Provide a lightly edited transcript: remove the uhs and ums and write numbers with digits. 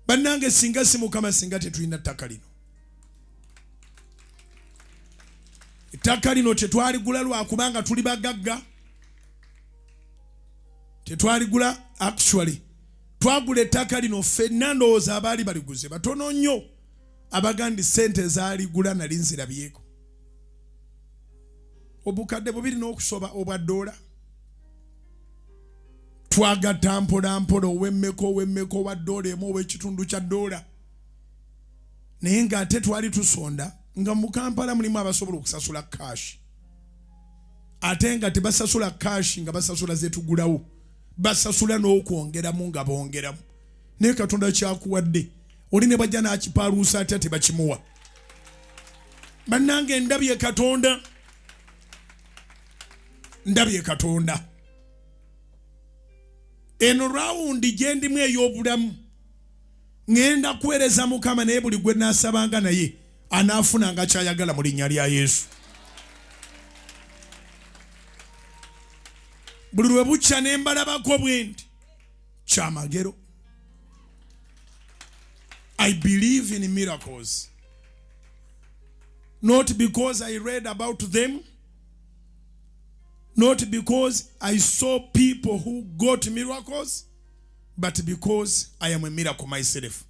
bannange singa si Mukama singa tetulina ttaka lino. Ettaka lino tetwaligula lwakubanga tuli bagagga. Tetwaligula actually. Twagula ettaka lino ffenna ndowooza abaali baliguze batono nnyo. Abagandi sente zaaligula nali nzirabyeko. Obukadde bubiri n'okusoba obwa $. Twagatta mpola mpola ow'emmeko wa $1 emu ow'ekitundu kya $. Naye ng'ate twali tusonda nga mu Kampala mulimu abasobola okusasula cash. Ate nga tebasasula cash nga basasula zetugulawo. Basasula n'okwongeramu nga bongeramu. Naye Katonda kyakuwadde oli ne bajja n'akipaaluusa ate tebakimuwa. Bannange ndabye Katonda. Ndabye Katonda. Eno rawundi gye ndimu ey'obulamu ngenda kuweereza Mukama naye buli gwe naasabanga naye anaafunanga kyayagala mu linnya lya Yesu. Buli lwe bukya ne mbalabako bwe nti kyamagero. I believe in miracles. Not because I read about them. Not because I saw people who got miracles, but because I am a miracle myself.